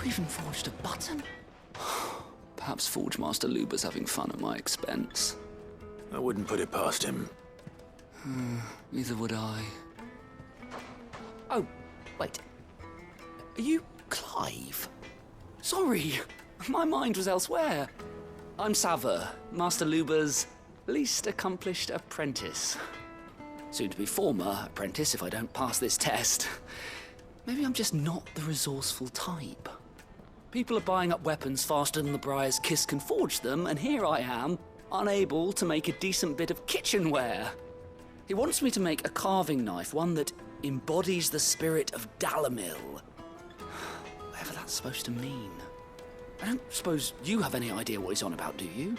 not even forged a button. Perhaps Forge Master Luber's having fun at my expense. I wouldn't put it past him. Neither would I. Oh, wait. Are you Clive? Sorry, my mind was elsewhere. I'm Sava, Master Luber's least accomplished apprentice. Soon to be former apprentice if I don't pass this test. Maybe I'm just not the resourceful type. People are buying up weapons faster than the Briar's Kiss can forge them, and here I am, unable to make a decent bit of kitchenware. He wants me to make a carving knife, one that embodies the spirit of Dalamil. Whatever that's supposed to mean. I don't suppose you have any idea what he's on about, do you?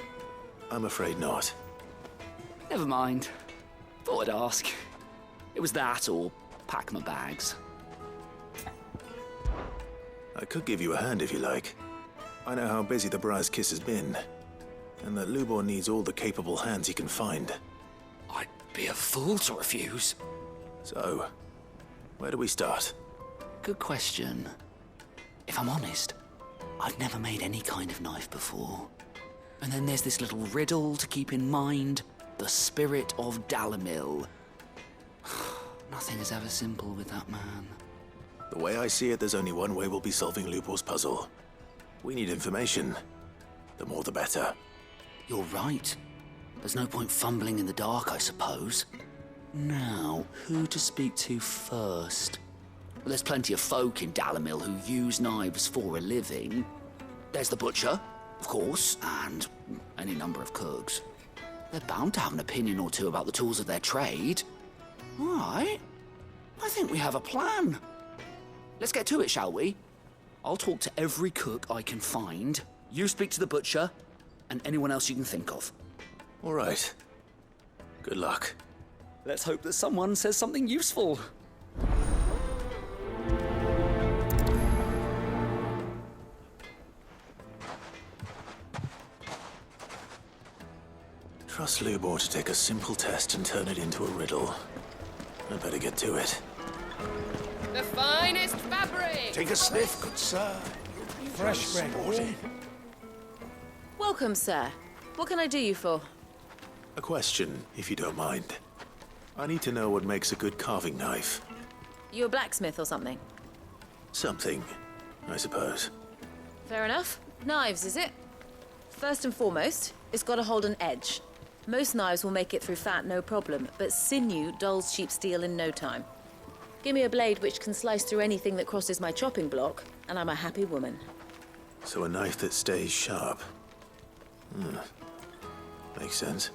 I'm afraid not. Never mind. Thought I'd ask. It was that or pack my bags. I could give you a hand if you like. I know how busy the Briar's Kiss has been, and that Lubor needs all the capable hands he can find. I'd be a fool to refuse. So, where do we start? Good question. If I'm honest, I've never made any kind of knife before. And then there's this little riddle to keep in mind. The spirit of Dalamil. Nothing is ever simple with that man. The way I see it, there's only one way we'll be solving Lubor's puzzle. We need information. The more the better. You're right. There's no point fumbling in the dark, I suppose. Now, who to speak to first? Well, there's plenty of folk in Dalamil who use knives for a living. There's the butcher, of course, and any number of cooks. They're bound to have an opinion or two about the tools of their trade. All right. I think we have a plan. Let's get to it, shall we? I'll talk to every cook I can find. You speak to the butcher, and anyone else you can think of. All right. Good luck. Let's hope that someone says something useful. Trust Lubor to take a simple test and turn it into a riddle. I better get to it. The finest fabric! Take a sniff, good sir. Fresh bread, warm. Welcome, sir. What can I do you for? A question, if you don't mind. I need to know what makes a good carving knife. You a blacksmith or something? Something, I suppose. Fair enough. Knives, is it? First and foremost, it's got to hold an edge. Most knives will make it through fat, no problem, but sinew dulls cheap steel in no time. Give me a blade which can slice through anything that crosses my chopping block, and I'm a happy woman. So a knife that stays sharp. Makes sense.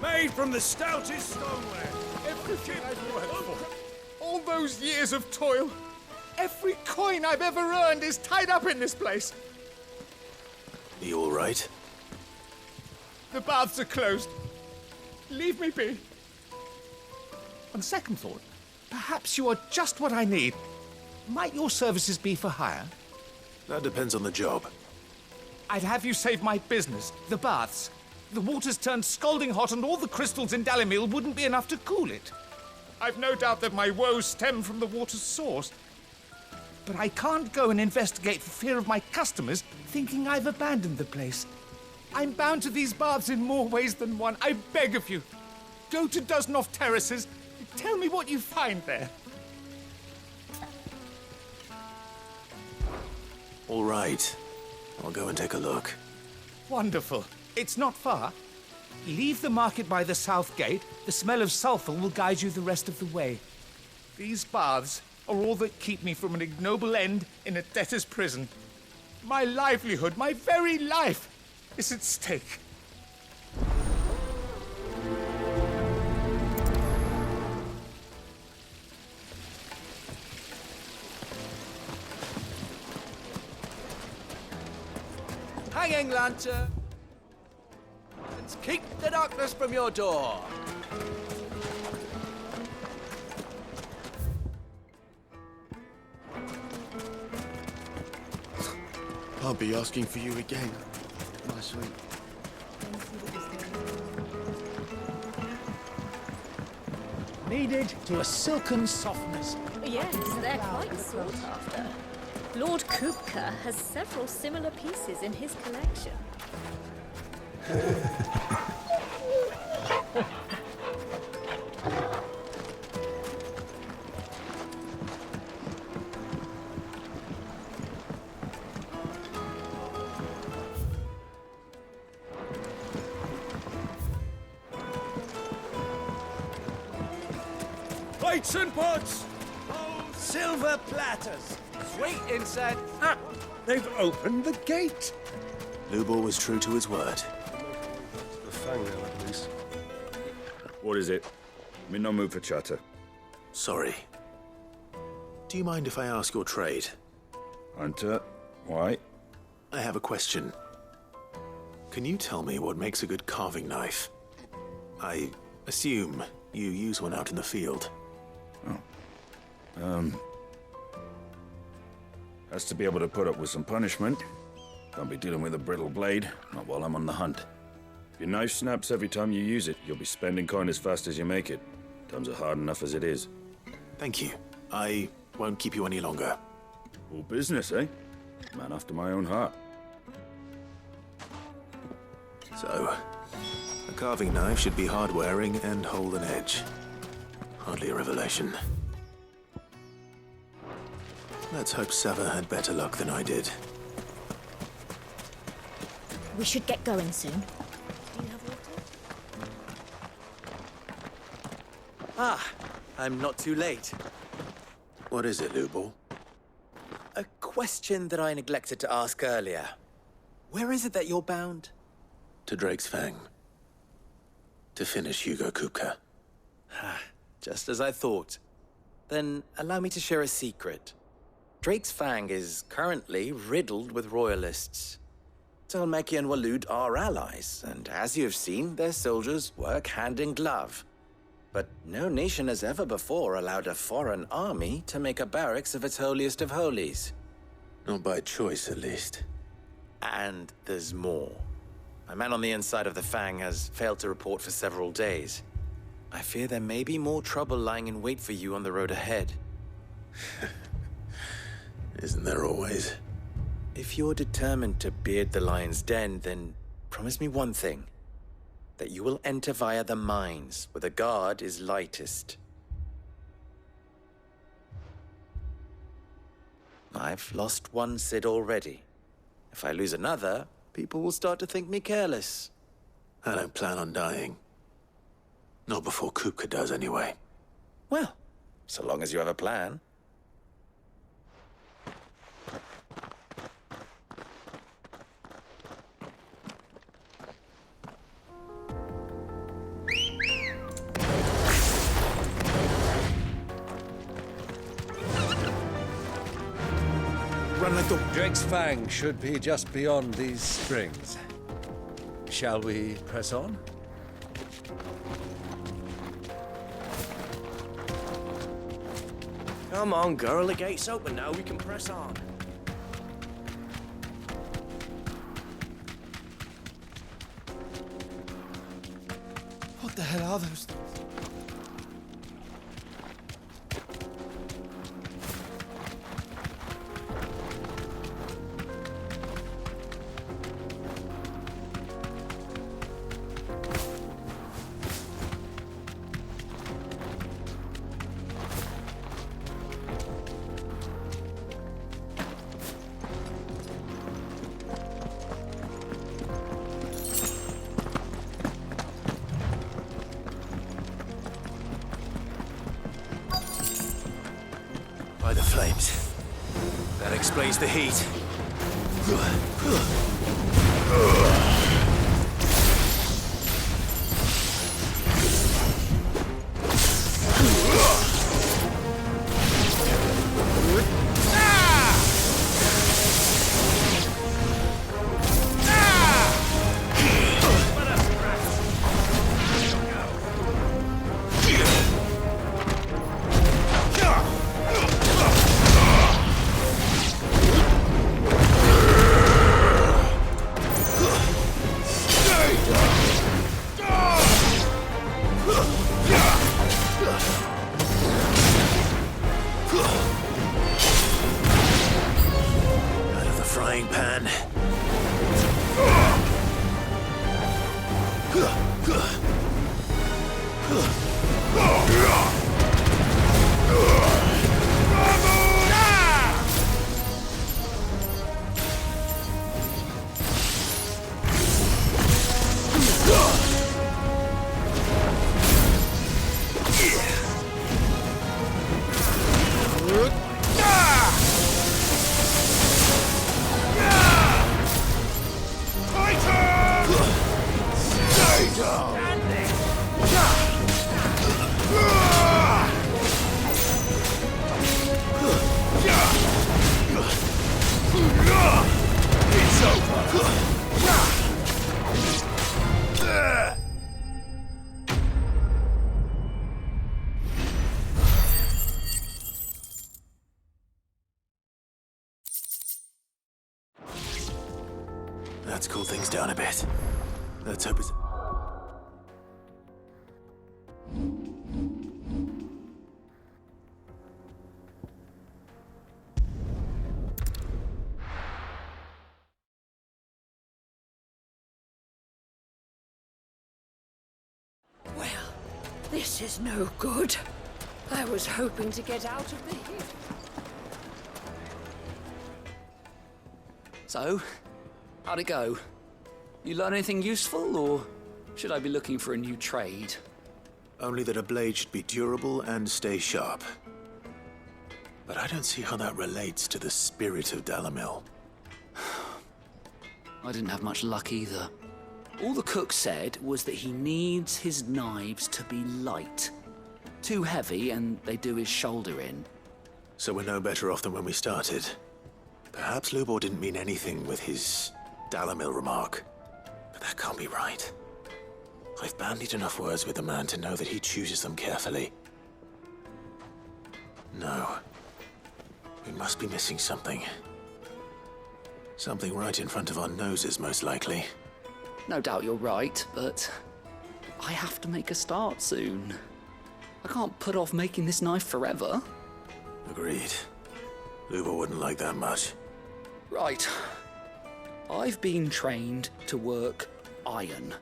Made from the stoutest stoneware. Everything I've worked for. All those years of toil. Every coin I've ever earned is tied up in this place. You all right? The baths are closed. Leave me be. On second thought, perhaps you are just what I need. Might your services be for hire? That depends on the job. I'd have you save my business, the baths. The water's turned scalding hot and all the crystals in Dalamil wouldn't be enough to cool it. I've no doubt that my woes stem from the water's source. But I can't go and investigate for fear of my customers thinking I've abandoned the place. I'm bound to these baths in more ways than one. I beg of you. Go to Dusnoff Terraces. Tell me what you find there. All right. I'll go and take a look. Wonderful. It's not far. Leave the market by the south gate. The smell of sulfur will guide you the rest of the way. These baths are all that keep me from an ignoble end in a debtor's prison. My livelihood, my very life, is at stake. Hanging lantern! And keep the darkness from your door! I'll be asking for you again, my sweet. Kneaded to a silken softness. Yes, they're quite sought after. Lord Kupka has several similar pieces in his collection. Plates and pots! Oh, silver platters! Sweet inside. Ah, they've opened the gate. Lubor was true to his word. The fang now, at least. What is it? I'm in no mood for chatter. Sorry. Do you mind if I ask your trade? Hunter, why? I have a question. Can you tell me what makes a good carving knife? I assume you use one out in the field. Has to be able to put up with some punishment. Can't be dealing with a brittle blade, not while I'm on the hunt. If your knife snaps every time you use it, you'll be spending coin as fast as you make it. Times are hard enough as it is. Thank you. I won't keep you any longer. All business, eh? Man after my own heart. So, a carving knife should be hard-wearing and hold an edge. Hardly a revelation. Let's hope Sava had better luck than I did. We should get going soon. Do you have water? I'm not too late. What is it, Lubor? A question that I neglected to ask earlier. Where is it that you're bound? To Drake's Fang. To finish Hugo Kupka. Just as I thought. Then allow me to share a secret. Drake's Fang is currently riddled with royalists. Talmeki and Walud are allies, and as you have seen, their soldiers work hand in glove. But no nation has ever before allowed a foreign army to make a barracks of its holiest of holies. Not by choice, at least. And there's more. My man on the inside of the Fang has failed to report for several days. I fear there may be more trouble lying in wait for you on the road ahead. Isn't there always? If you're determined to beard the lion's den, then promise me one thing. That you will enter via the mines, where the guard is lightest. I've lost one Cid already. If I lose another, people will start to think me careless. I don't plan on dying. Not before Kupka does, anyway. Well, so long as you have a plan. Run like the... Drake's Fang should be just beyond these springs. Shall we press on? Come on, girl, the gate's open now, we can press on. What the hell are those things? By the flames. That explains the heat. things down a bit. Let's hope it's... Well, this is no good. I was hoping to get out of the heat. So, how'd it go? You learn anything useful, or should I be looking for a new trade? Only that a blade should be durable and stay sharp. But I don't see how that relates to the spirit of Dalamil. I didn't have much luck either. All the cook said was that he needs his knives to be light. Too heavy and they do his shoulder in. So we're no better off than when we started. Perhaps Lubor didn't mean anything with his Dalamil remark. But that can't be right. I've bandied enough words with the man to know that he chooses them carefully. No. We must be missing something. Something right in front of our noses, most likely. No doubt you're right, but I have to make a start soon. I can't put off making this knife forever. Agreed. Lubor wouldn't like that much. Right. I've been trained to work iron.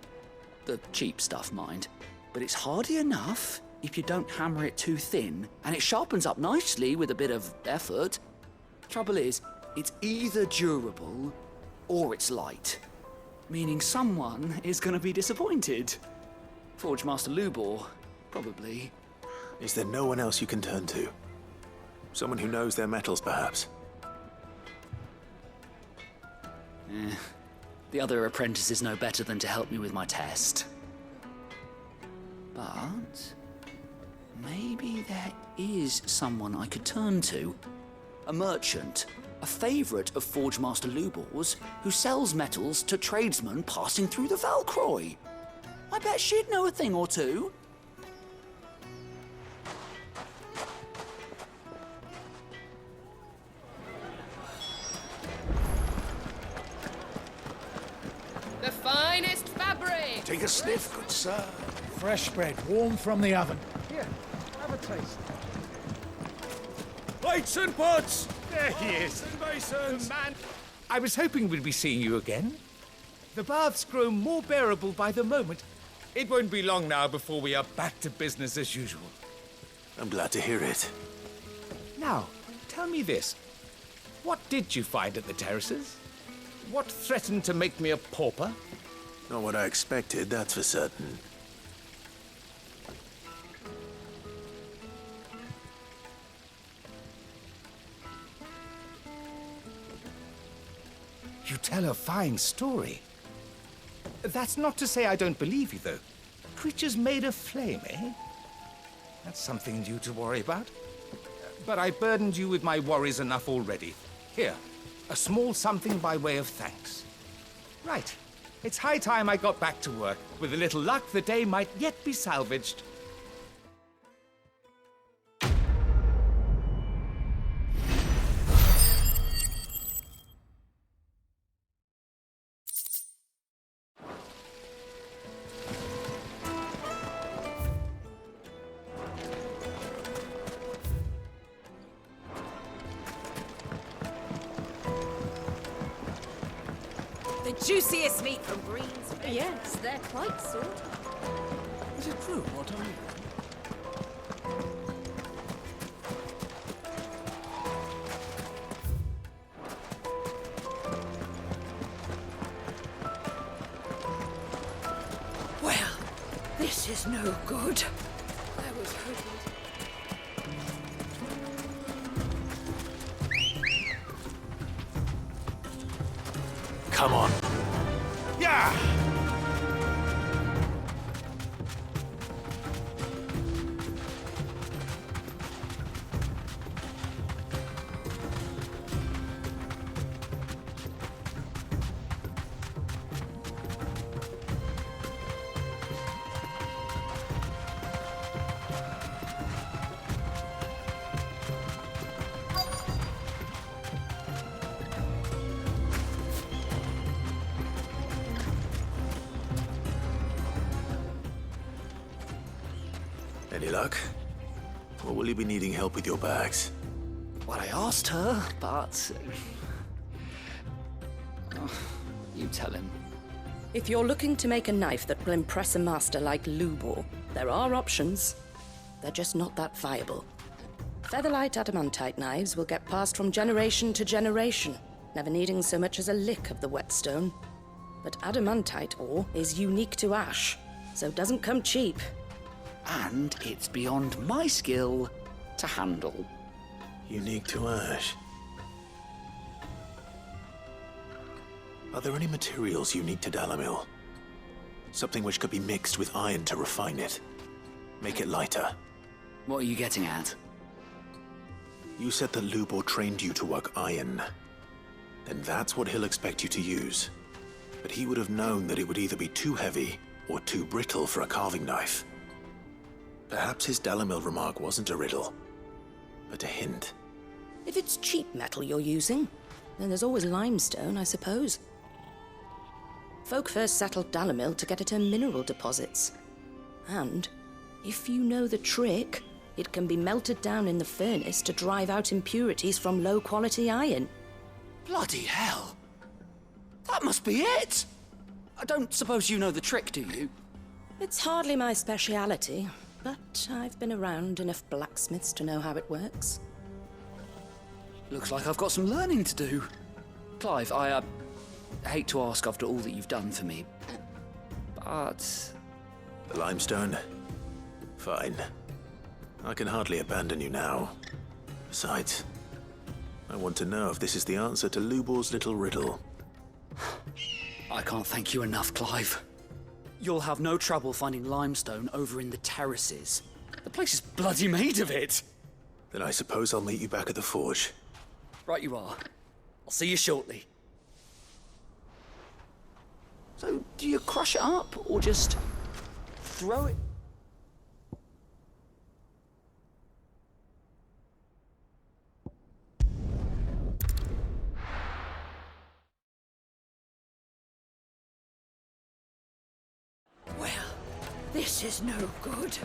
The cheap stuff, mind. But it's hardy enough if you don't hammer it too thin, and it sharpens up nicely with a bit of effort. Trouble is, it's either durable or it's light. Meaning someone is going to be disappointed. Forge Master Lubor, probably. Is there no one else you can turn to? Someone who knows their metals, perhaps? The other apprentices know better than to help me with my test. But maybe there is someone I could turn to. A merchant, a favourite of Forge Master Lubor's, who sells metals to tradesmen passing through the Valcroy. I bet she'd know a thing or two. The finest fabric! Take a sniff, good sir. Fresh bread, warm from the oven. Here, have a taste. Plates and pots! There he is. And basins. Man, I was hoping we'd be seeing you again. The baths grow more bearable by the moment. It won't be long now before we are back to business as usual. I'm glad to hear it. Now, tell me this. What did you find at the terraces? What threatened to make me a pauper? Not what I expected, that's for certain. You tell a fine story. That's not to say I don't believe you, though. Creatures made of flame, eh? That's something new to worry about. But I burdened you with my worries enough already. Here, a small something by way of thanks. Right. It's high time I got back to work. With a little luck, the day might yet be salvaged. The juiciest meat from Green's. Yes, they're quite sort of. Is it true what I read? Well, this is no good. I was hoping to... Come on. Yeah! Any luck? Or will you be needing help with your bags? Well, I asked her, but... Oh, you tell him. If you're looking to make a knife that will impress a master like Lubor, there are options. They're just not that viable. Featherlight adamantite knives will get passed from generation to generation, never needing so much as a lick of the whetstone. But adamantite ore is unique to ash, so it doesn't come cheap. And it's beyond my skill to handle. Unique to ash. Are there any materials unique to Dalamil? Something which could be mixed with iron to refine it. Make it lighter. What are you getting at? You said that Lubor trained you to work iron. Then that's what he'll expect you to use. But he would have known that it would either be too heavy or too brittle for a carving knife. Perhaps his Dalamil remark wasn't a riddle, but a hint. If it's cheap metal you're using, then there's always limestone, I suppose. Folk first settled Dalamil to get at her mineral deposits. And, if you know the trick, it can be melted down in the furnace to drive out impurities from low-quality iron. Bloody hell! That must be it! I don't suppose you know the trick, do you? It's hardly my speciality, but I've been around enough blacksmiths to know how it works. Looks like I've got some learning to do. Clive, I hate to ask after all that you've done for me, but... The limestone? Fine. I can hardly abandon you now. Besides, I want to know if this is the answer to Lubor's little riddle. I can't thank you enough, Clive. You'll have no trouble finding limestone over in the terraces. The place is bloody made of it. Then I suppose I'll meet you back at the forge. Right you are. I'll see you shortly. So, do you crush it up, or just throw it? Well, this is no good.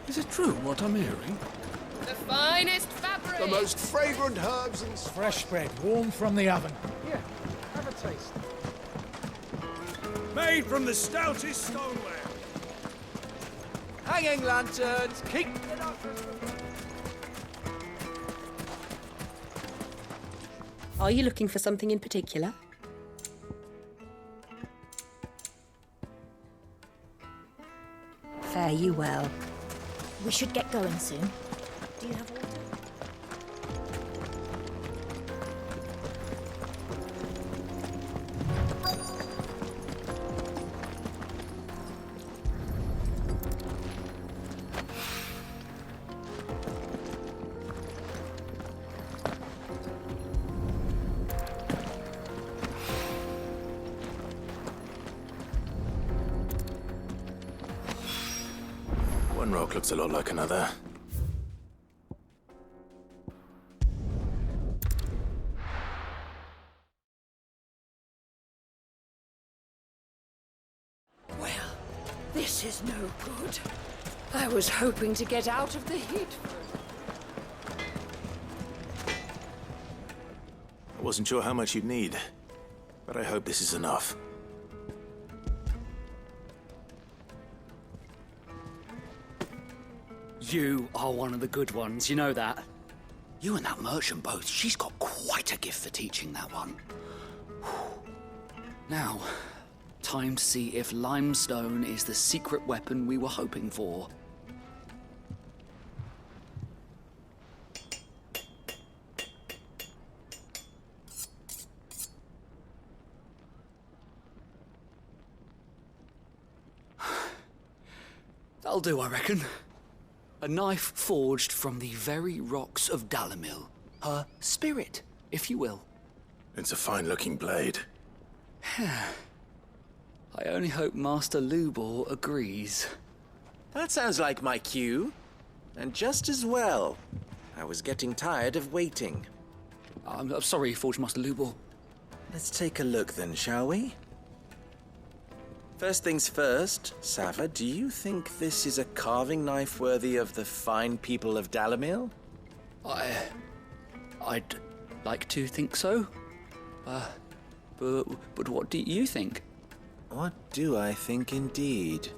Is it true what I'm hearing? The finest fabric! The most fragrant herbs and fresh bread, warm from the oven. Here, have a taste. Made from the stoutest stoneware. Hanging lanterns, keep... Are you looking for something in particular? Fare you well. We should get going soon. Do you have water? One rock looks a lot like another. Well, this is no good. I was hoping to get out of the heat. I wasn't sure how much you'd need, but I hope this is enough. You are one of the good ones, you know that. You and that merchant both, she's got quite a gift for teaching, that one. Now, time to see if limestone is the secret weapon we were hoping for. That'll do, I reckon. A knife forged from the very rocks of Dalamil. Her spirit, if you will. It's a fine-looking blade. I only hope Master Lubor agrees. That sounds like my cue. And just as well. I was getting tired of waiting. I'm sorry, Forge Master Lubor. Let's take a look then, shall we? First things first, Sava, do you think this is a carving knife worthy of the fine people of Dalamil? I'd like to think so. But what do you think? What do I think indeed?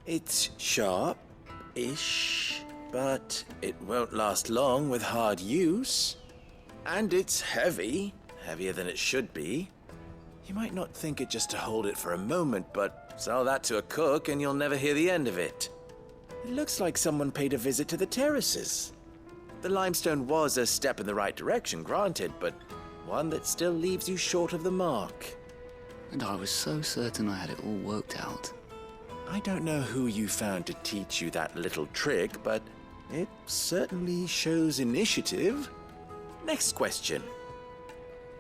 It's sharp-ish, but it won't last long with hard use. And it's heavy, heavier than it should be. You might not think it just to hold it for a moment, but sell that to a cook and you'll never hear the end of it. It looks like someone paid a visit to the terraces. The limestone was a step in the right direction, granted, but one that still leaves you short of the mark. And I was so certain I had it all worked out. I don't know who you found to teach you that little trick, but it certainly shows initiative. Next question.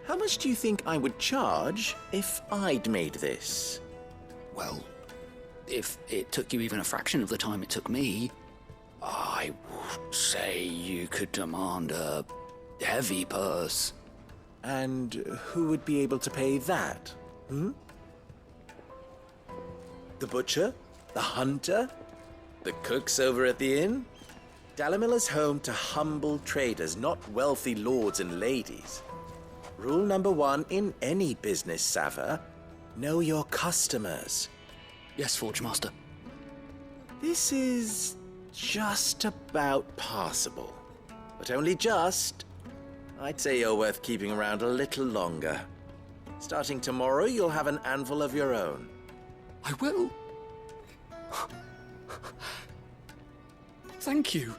How much do you think I would charge if I'd made this? Well, if it took you even a fraction of the time it took me, I would say you could demand a heavy purse. And who would be able to pay that? The butcher? The hunter? The cooks over at the inn? Dalamil is home to humble traders, not wealthy lords and ladies. Rule number 1 in any business, Sava, know your customers. Yes, Forge Master. This is just about passable, but only just. I'd say you're worth keeping around a little longer. Starting tomorrow, you'll have an anvil of your own. I will. Thank you.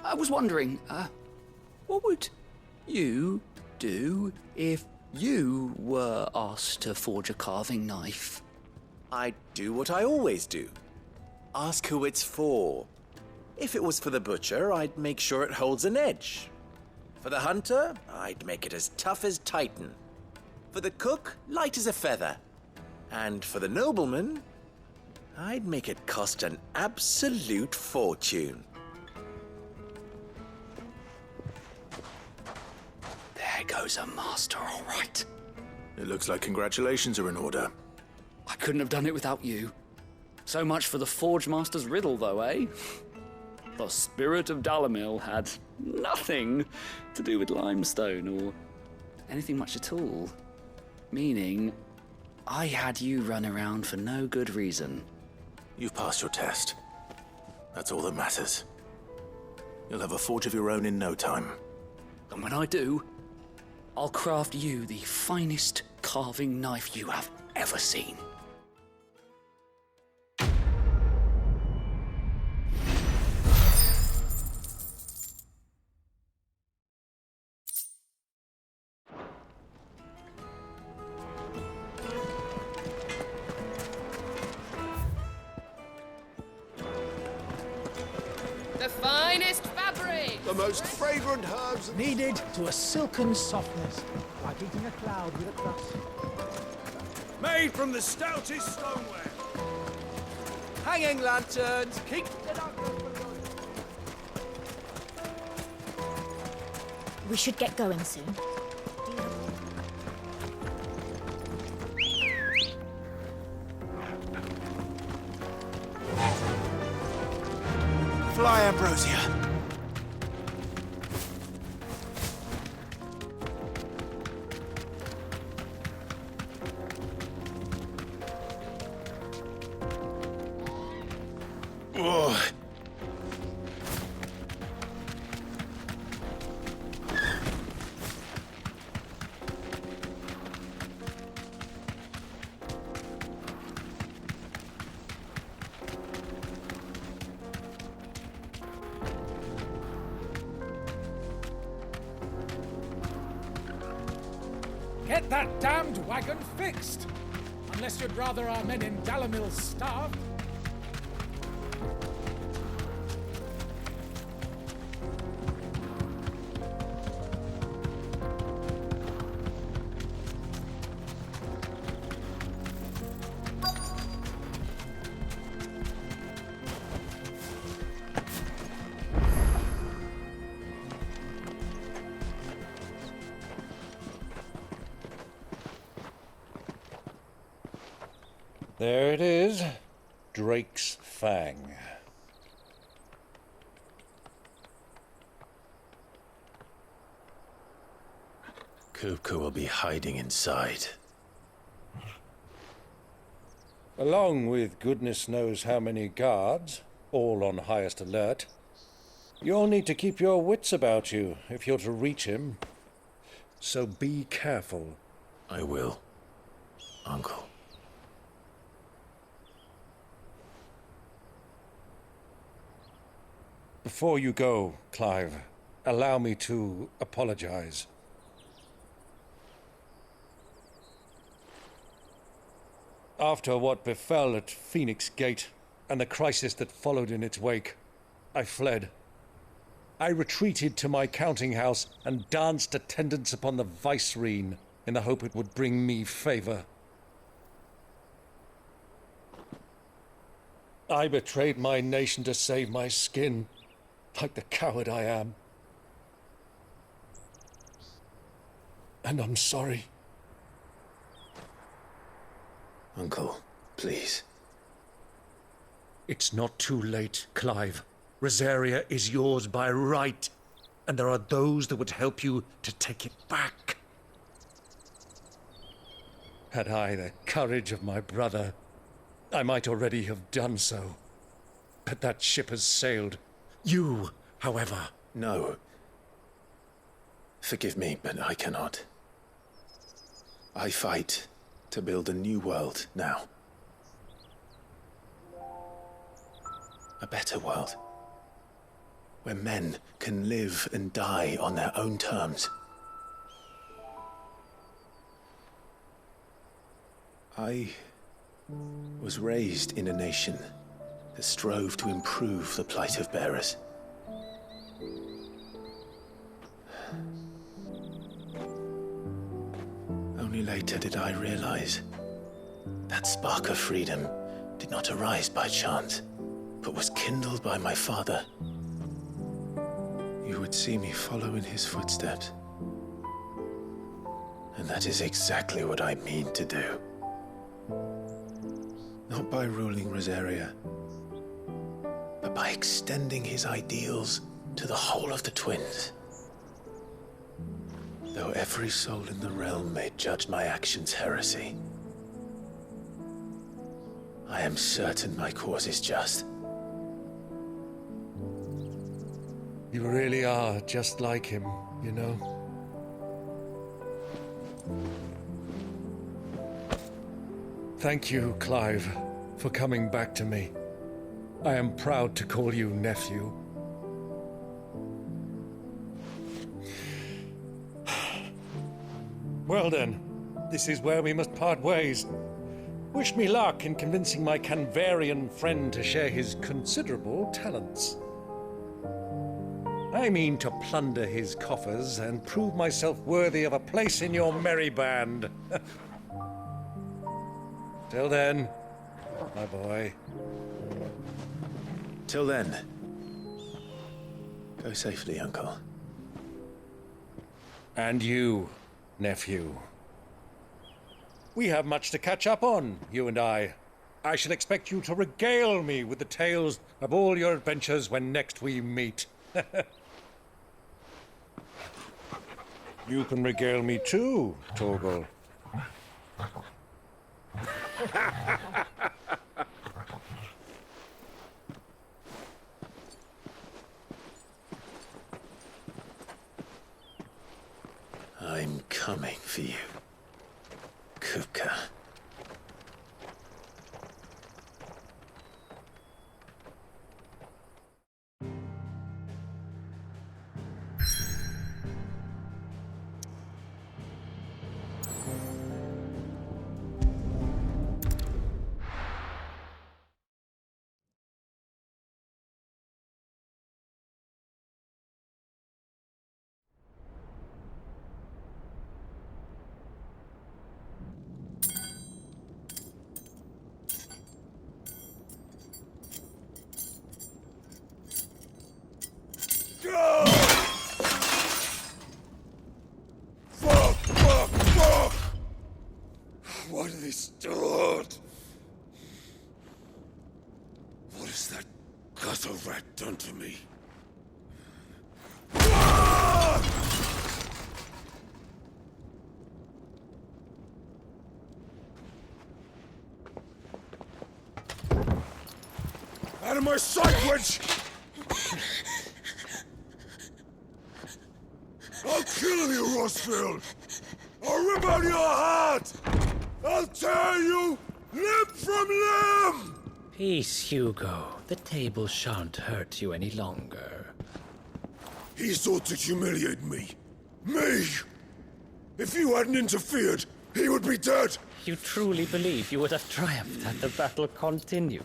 I was wondering, what would you do if you were asked to forge a carving knife? I'd do what I always do. Ask who it's for. If it was for the butcher, I'd make sure it holds an edge. For the hunter, I'd make it as tough as Titan. For the cook, light as a feather. And for the nobleman, I'd make it cost an absolute fortune. There goes a master, all right. It looks like congratulations are in order. I couldn't have done it without you. So much for the Forge Master's riddle, though, eh? The spirit of Dalamil had nothing to do with limestone or anything much at all. Meaning, I had you run around for no good reason. You've passed your test. That's all that matters. You'll have a forge of your own in no time. And when I do, I'll craft you the finest carving knife you have ever seen. The finest fabric! The most fragrant herbs Kneaded to a silken softness, like eating a cloud with a crust. made from the stoutest stoneware. Hanging lanterns, keep it up. We should get going soon. Fly, Ambrosia. Oh. Get that damned wagon fixed! Unless you'd rather our men in Dalamil starve. There it is. Drake's Fang. Kupka will be hiding inside. Along with goodness knows how many guards, all on highest alert. You'll need to keep your wits about you if you're to reach him. So be careful. I will, Uncle. Before you go, Clive, allow me to apologize. After what befell at Phoenix Gate and the crisis that followed in its wake, I fled. I retreated to my counting house and danced attendance upon the vicereine in the hope it would bring me favor. I betrayed my nation to save my skin, like the coward I am. And I'm sorry. Uncle, please. It's not too late, Clive. Rosaria is yours by right, and there are those that would help you to take it back. Had I the courage of my brother, I might already have done so. But that ship has sailed. You, however... No. Forgive me, but I cannot. I fight to build a new world now. A better world. Where men can live and die on their own terms. I was raised in a nation that strove to improve the plight of bearers. Only later did I realize that spark of freedom did not arise by chance, but was kindled by my father. You would see me follow in his footsteps. And that is exactly what I mean to do. Not by ruling Rosaria, but by extending his ideals to the whole of the twins. Though every soul in the realm may judge my actions heresy, I am certain my cause is just. You really are just like him, you know? Thank you, Clive, for coming back to me. I am proud to call you nephew. Well then, this is where we must part ways. Wish me luck in convincing my Canvarian friend to share his considerable talents. I mean to plunder his coffers and prove myself worthy of a place in your merry band. Till then, my boy. Till then, go safely, Uncle. And you, nephew. We have much to catch up on, you and I. I shall expect you to regale me with the tales of all your adventures when next we meet. You can regale me too, Torgal. I'm coming for you, Kupka. What have they stored? has a rat done to me? Out of my sight, witch! I'll kill you, Rossfield! I'll rip out your heart! I'll tear you limb from limb! Peace, Hugo. The table shan't hurt you any longer. He sought to humiliate me. Me! If you hadn't interfered, he would be dead! You truly believe you would have triumphed had the battle continued?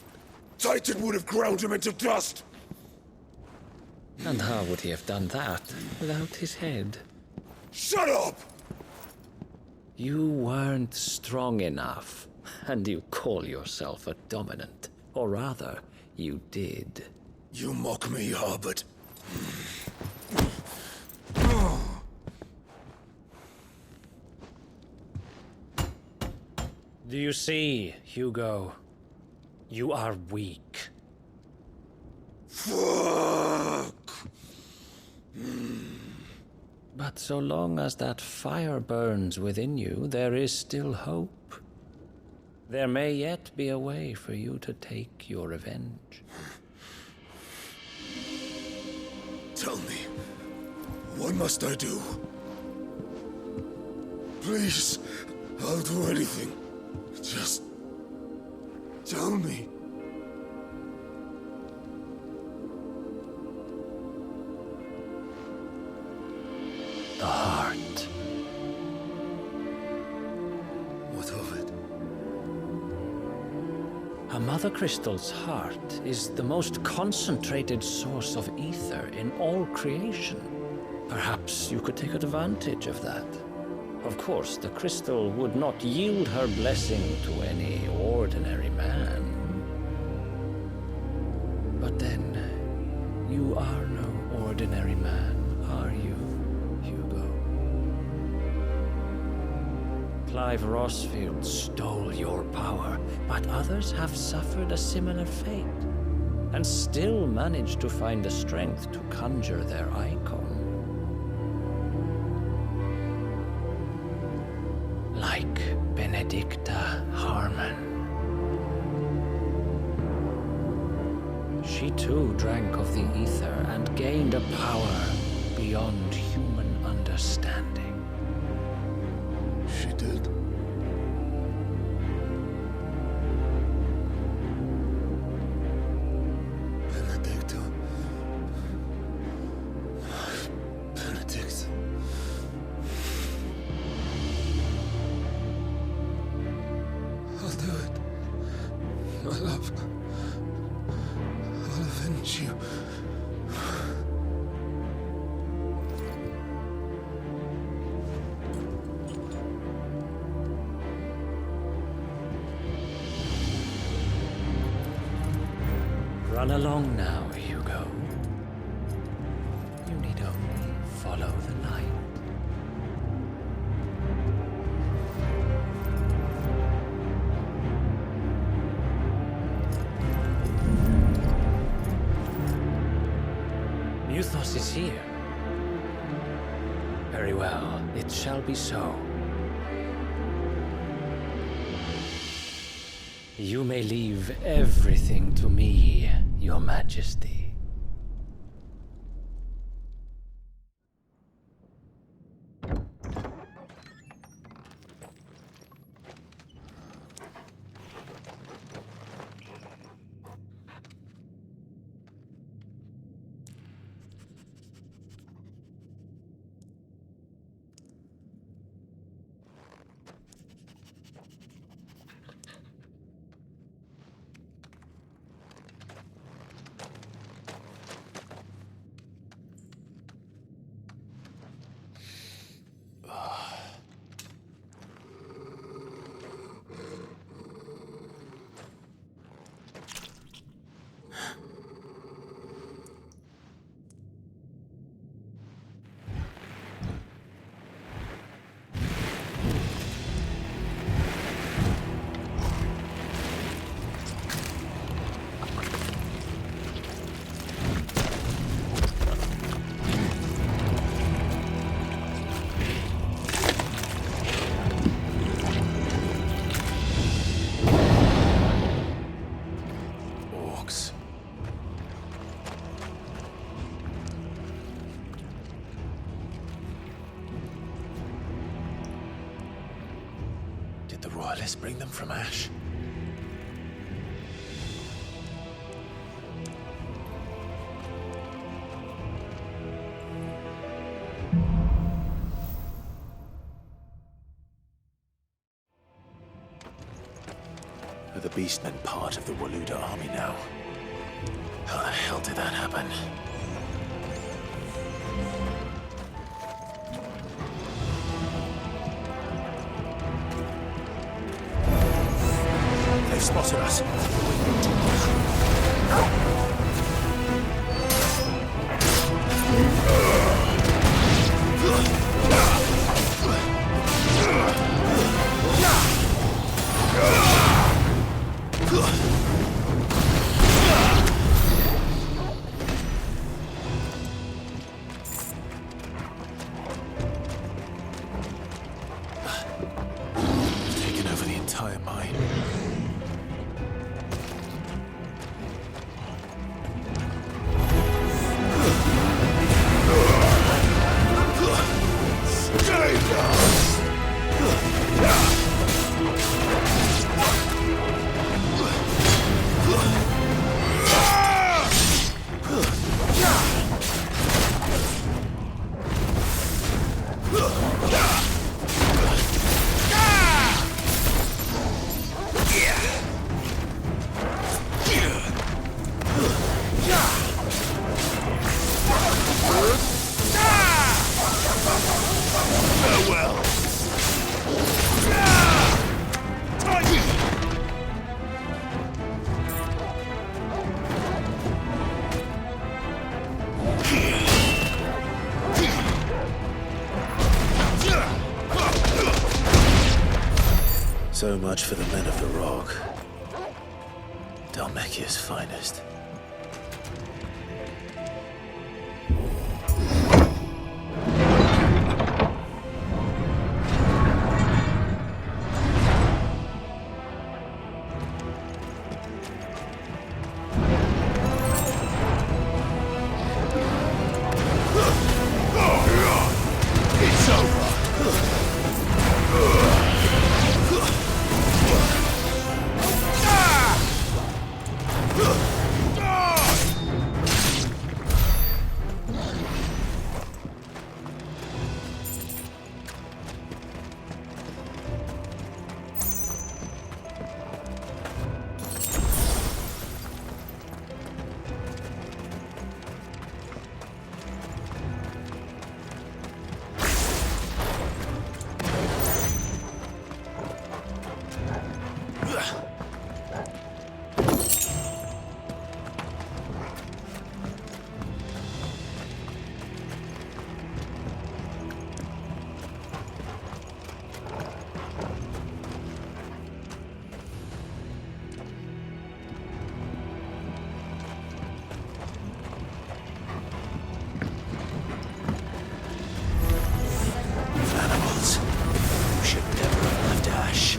Titan would have ground him into dust! And how would he have done that without his head? Shut up! You weren't strong enough, and you call yourself a dominant. Or rather, you did. You mock me, Harbert. Do you see, Hugo? You are weak. Fuck! But so long as that fire burns within you, there is still hope. There may yet be a way for you to take your revenge. Tell me, what must I do? Please, I'll do anything. Just tell me. The heart. What of it? A Mothercrystal's heart is the most concentrated source of ether in all creation. Perhaps you could take advantage of that. Of course, the crystal would not yield her blessing to any ordinary man. But then, you are no ordinary man, are you, Hugo? Clive Rossfield stole your power, but others have suffered a similar fate, and still managed to find the strength to conjure their icon. Like Benedicta Harmon. She too drank of the ether and gained a power beyond human understanding. She did. Benedicta. Benedict. I'll do it. My love. I'll avenge you. Run along now, Hugo. You need only follow the light. Muthos is here. Very well, it shall be so. You may leave everything to me, Your Majesty. royalists bring them from ash? Are the beastmen part of the Waluda army now? How the hell did that happen? They've spotted us. Taken over the entire mine. So much for the men of the Rock. Dhalmekia's finest. It's over! Animals. You should never have left Ash.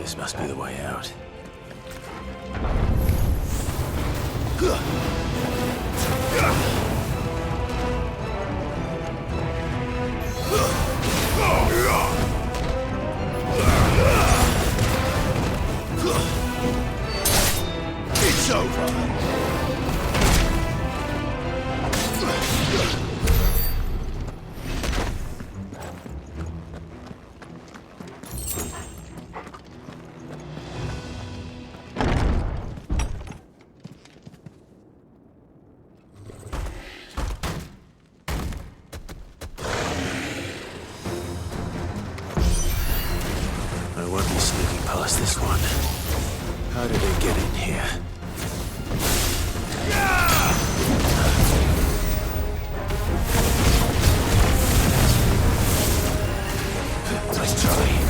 This must be the way out. It's over! I won't be sneaking past this one. How did they get in here? Nice try.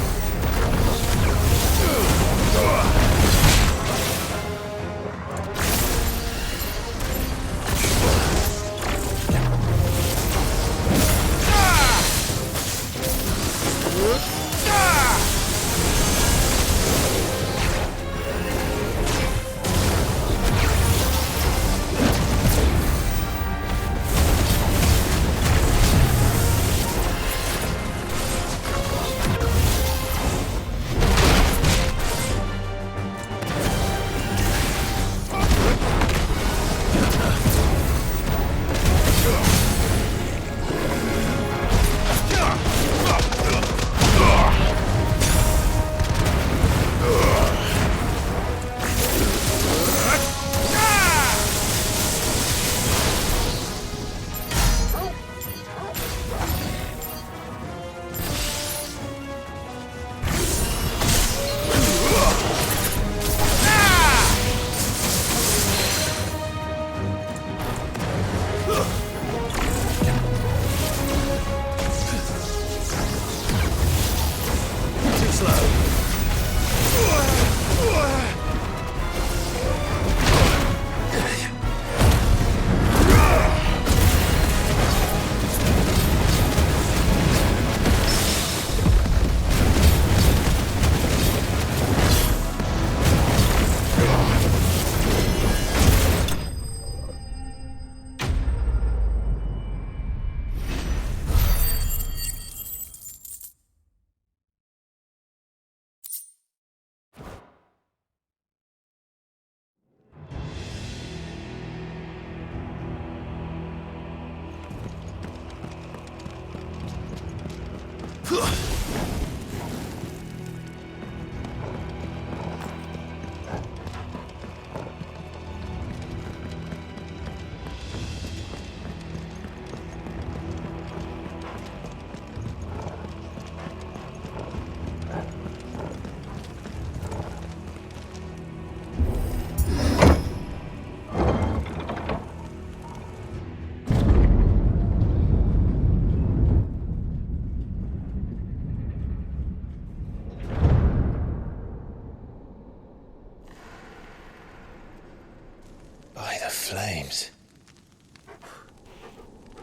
By the flames.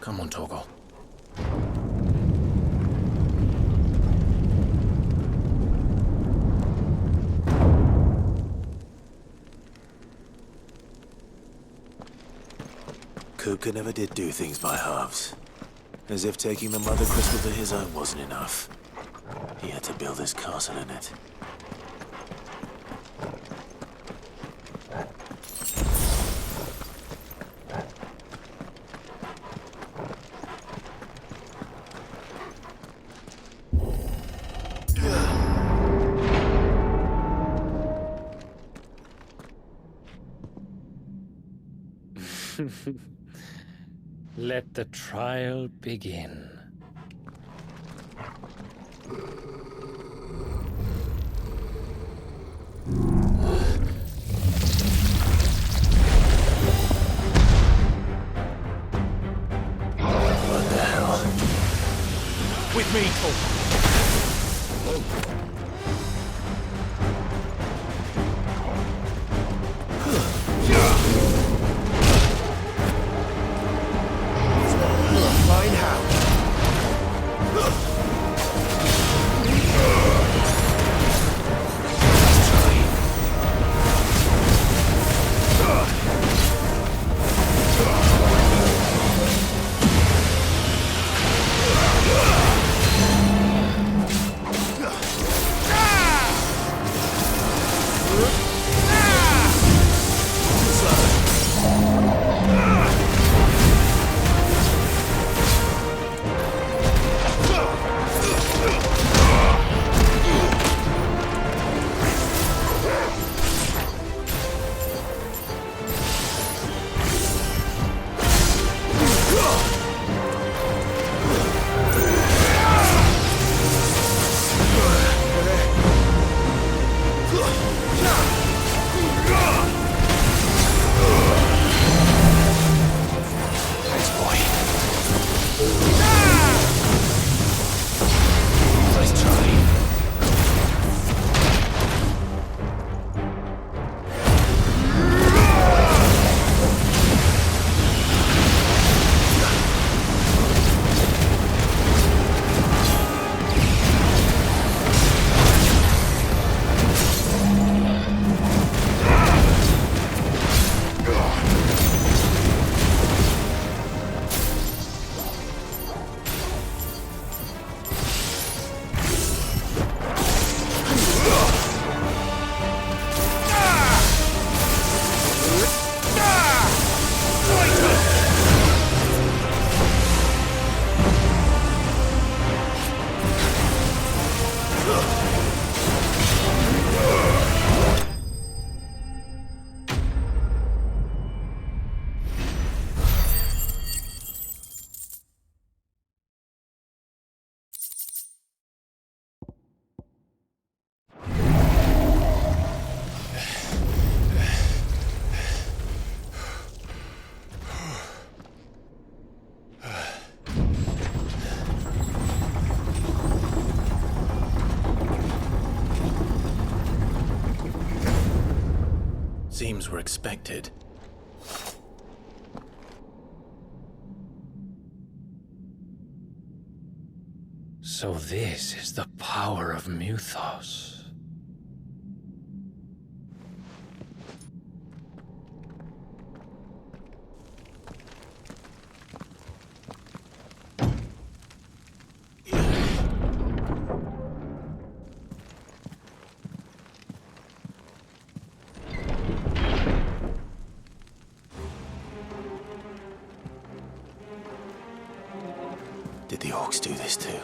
Come on, Torgal. Kupka never did do things by halves. As if taking the Mothercrystal to his own wasn't enough. He had to build his castle in it. Let the trial begin. What the hell? With me, Torgal. Fine how. Seems we're expected. So this is the power of Mythos. Did the orcs do this too?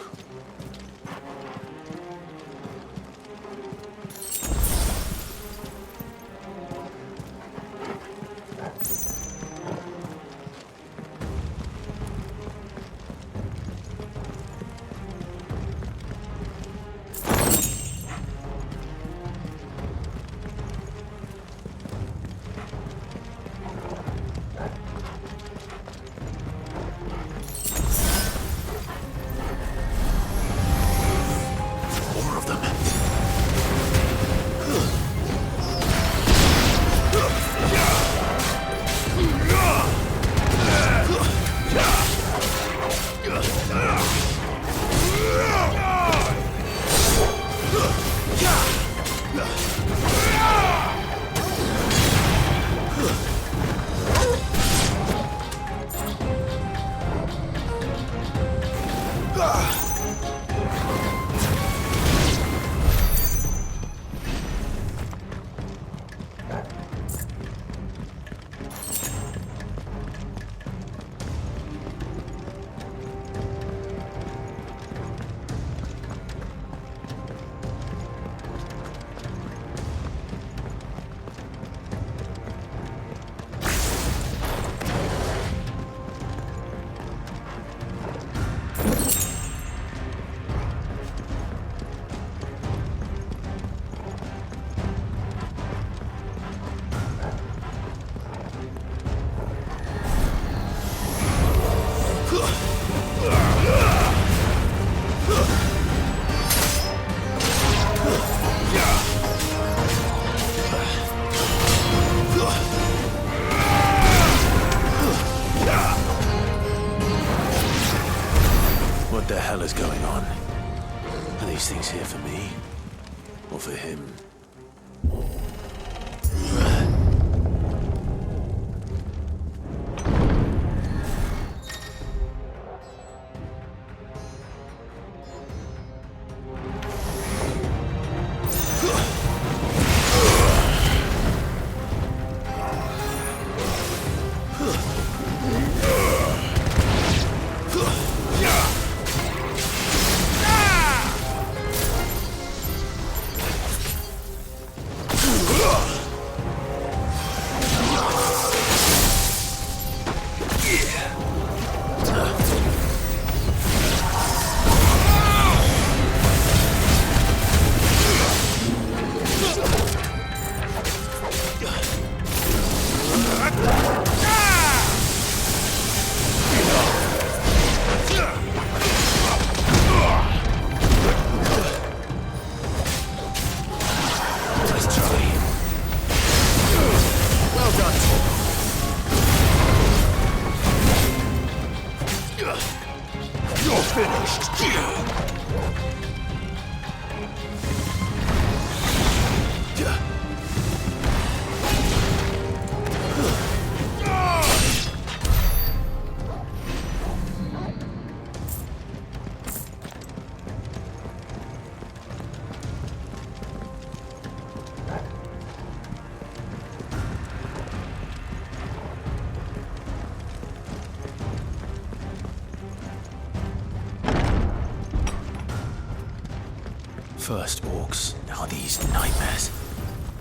First orcs, now these nightmares.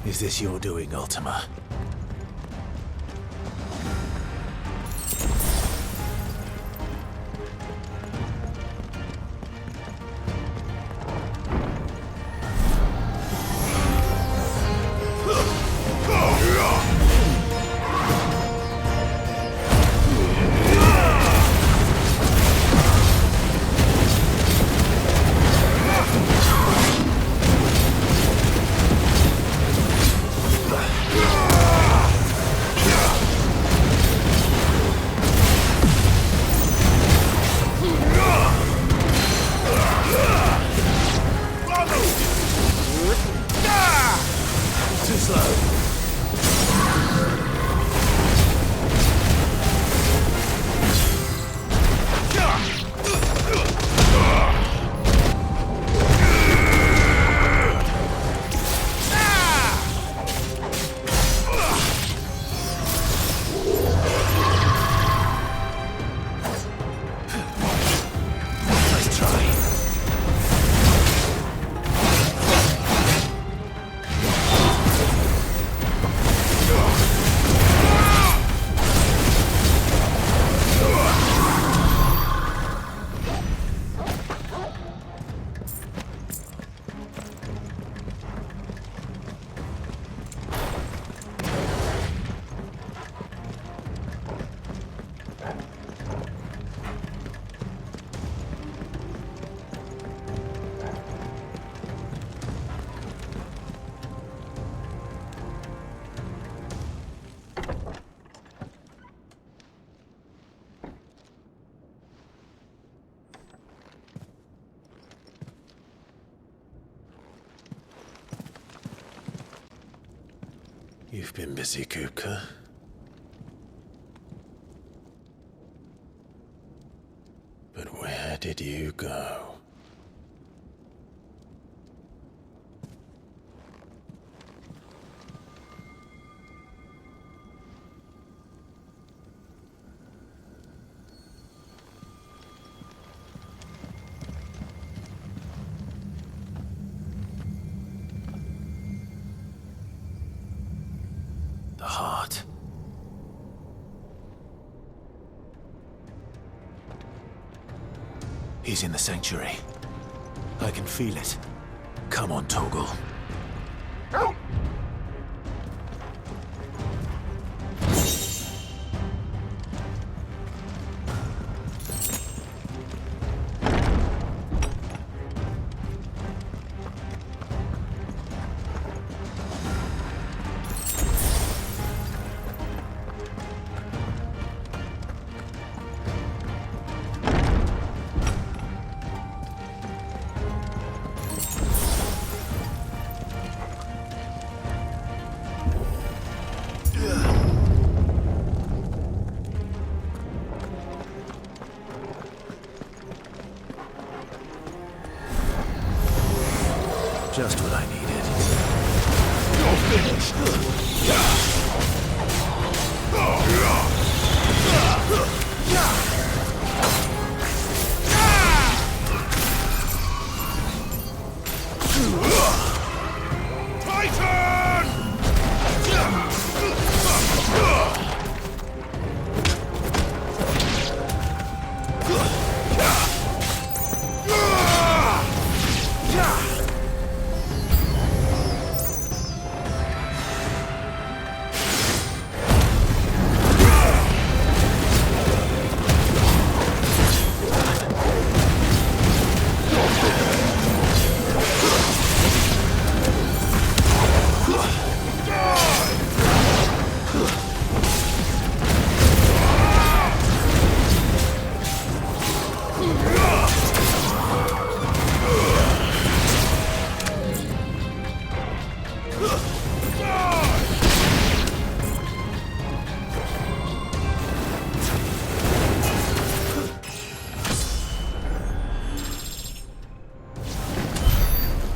Is this your doing, Ultima? You've been busy, Kupka. But where did you go? The heart. He's in the sanctuary. I can feel it. Come on, Toggle. Just what I needed. You're finished.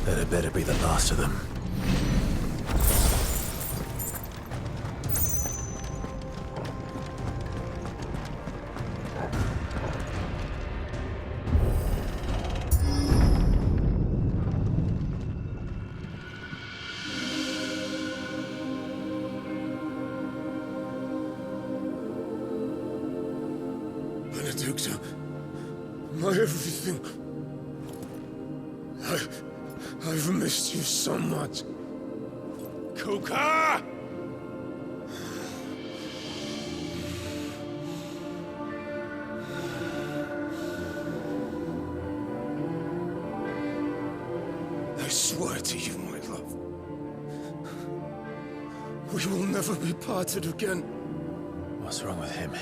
That better be the last of them. Benedicta. My everything. I've missed you so much. Kuka! I swear to you, my love, we will never be parted again. What's wrong with him?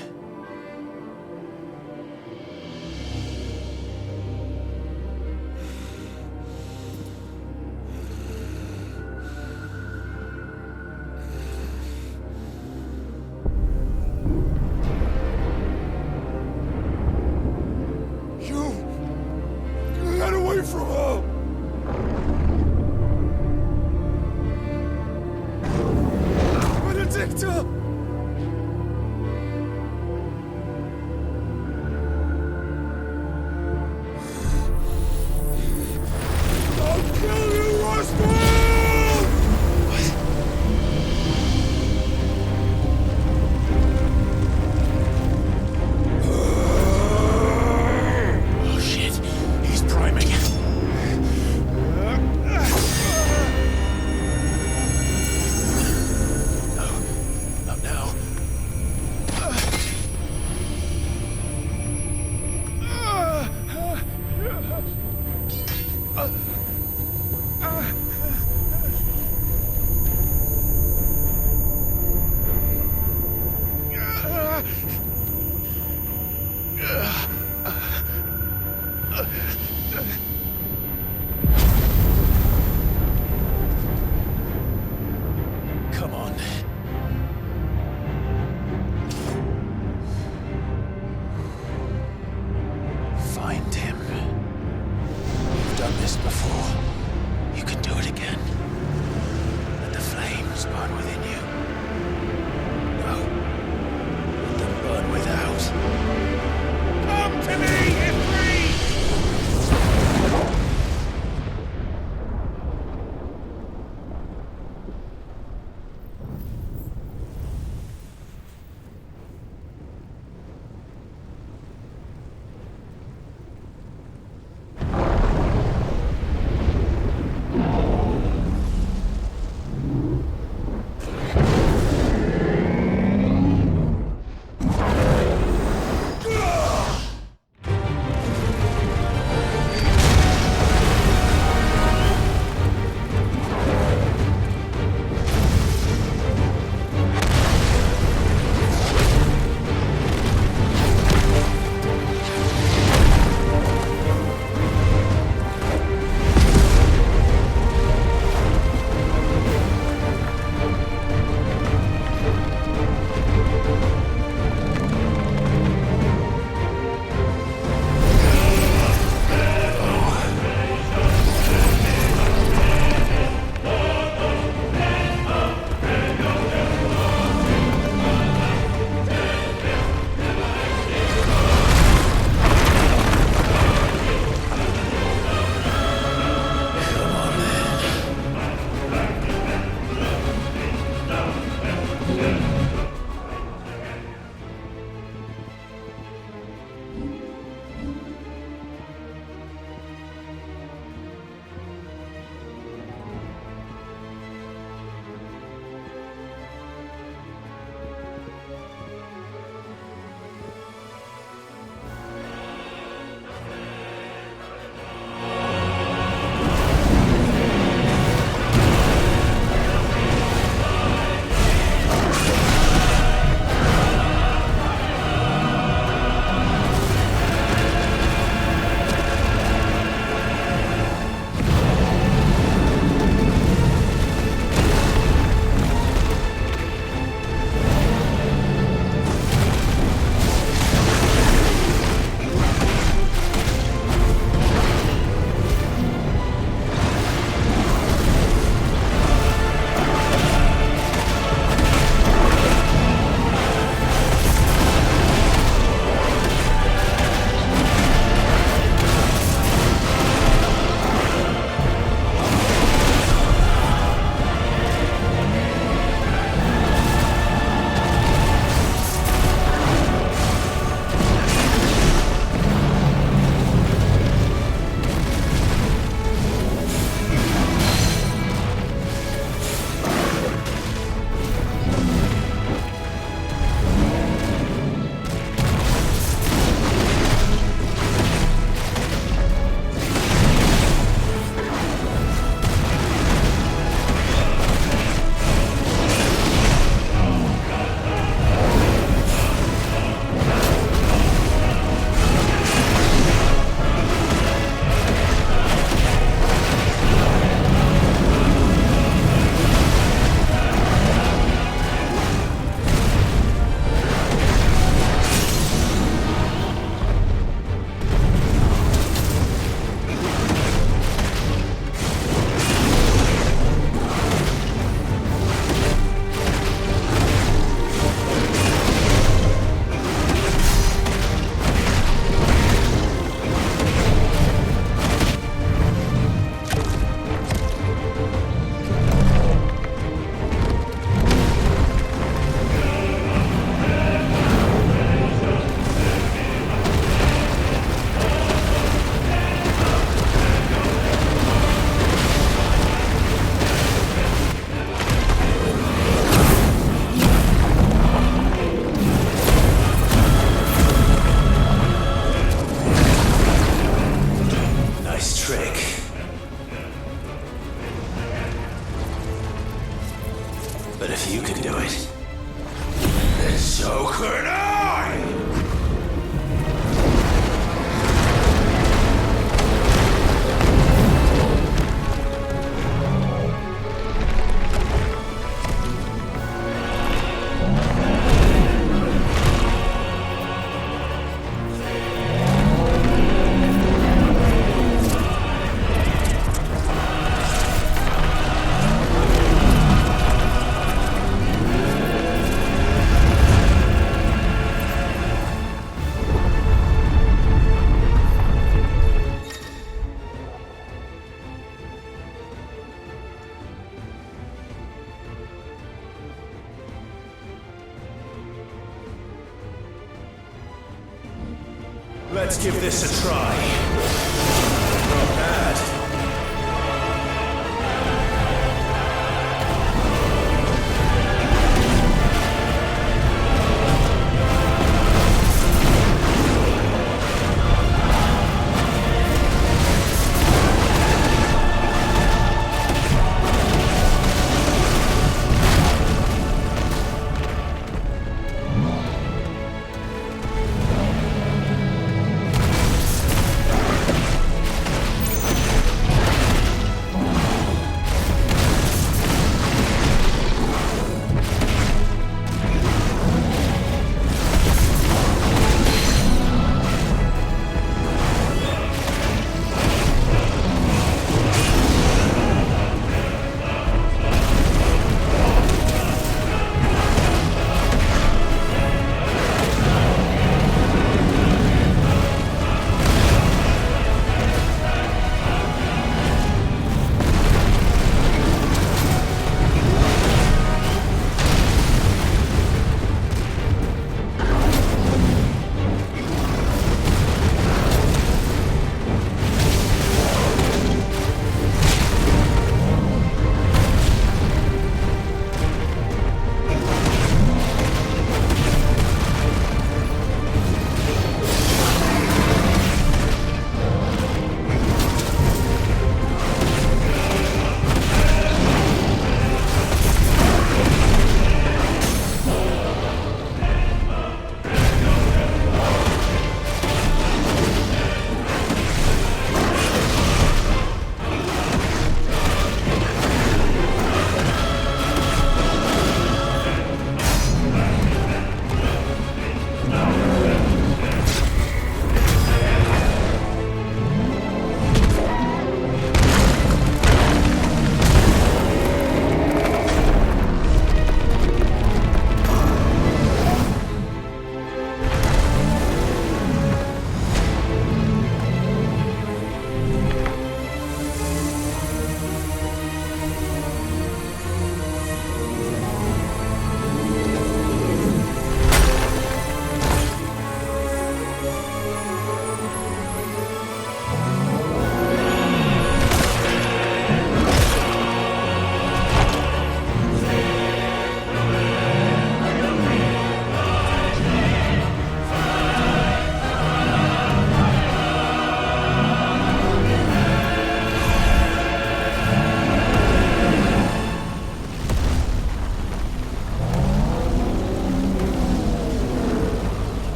You got away from her! Benedicta! I'll kill you, Roswell! Oh shit, he's priming. No, But if you can do it, then so can I! Let's give this a try. Not bad.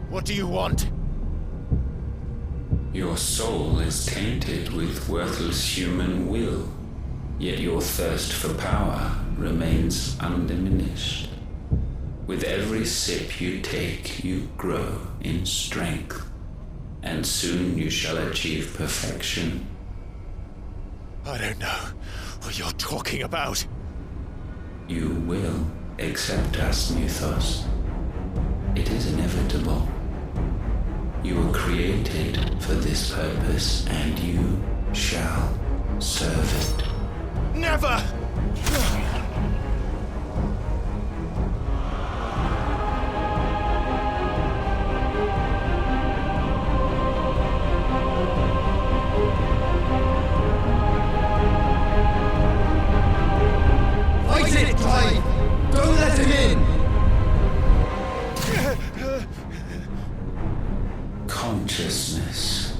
What do you want? Your soul is tainted with worthless human will, yet your thirst for power remains undiminished. With every sip you take, you grow in strength, and soon you shall achieve perfection. I don't know what you're talking about. You will accept us, Muthos. It is inevitable. You were created for this purpose, and you shall serve it. Never! Fight it, Clive! Don't let him in! Consciousness.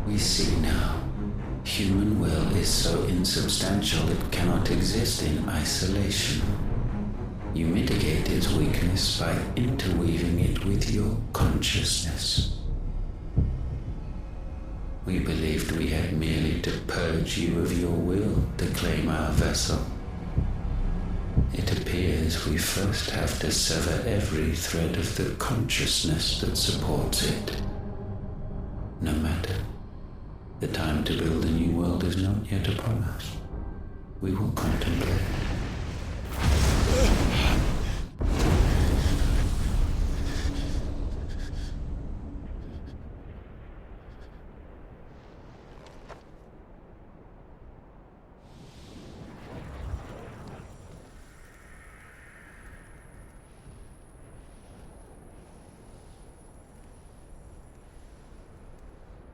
We see now. Human will is so insubstantial it cannot exist in isolation. You mitigate its weakness by interweaving it with your consciousness. We believed we had merely to purge you of your will to claim our vessel. It appears we first have to sever every thread of the consciousness that supports it. No matter. The time to build a new world is not yet upon us. We will contemplate.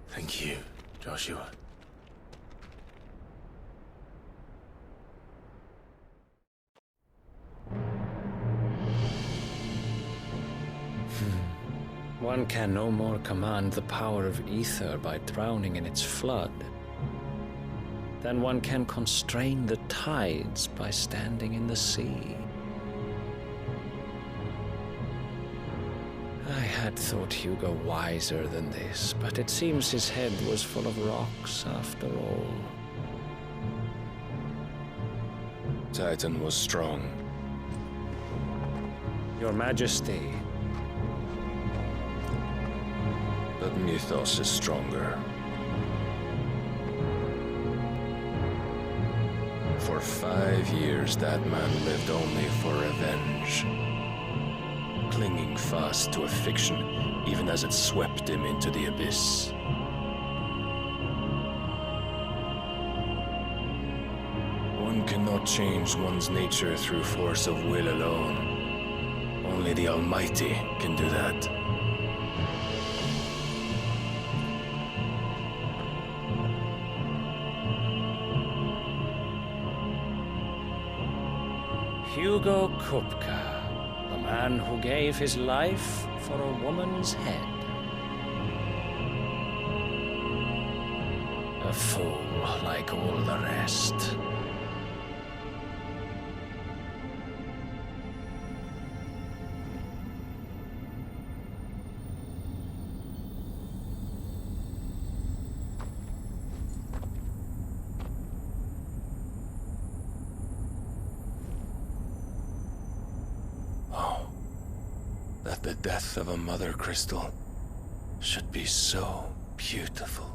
Thank you, Joshua. One can no more command the power of ether by drowning in its flood than one can constrain the tides by standing in the sea. I had thought Hugo wiser than this, but it seems his head was full of rocks after all. Titan was strong. Your Majesty. But Mythos is stronger. For 5 years, that man lived only for revenge. Clinging fast to a fiction, even as it swept him into the abyss. One cannot change one's nature through force of will alone. Only the Almighty can do that. Hugo Kupka, the man who gave his life for a woman's head. A fool like all the rest. That the death of a Mothercrystal should be so beautiful.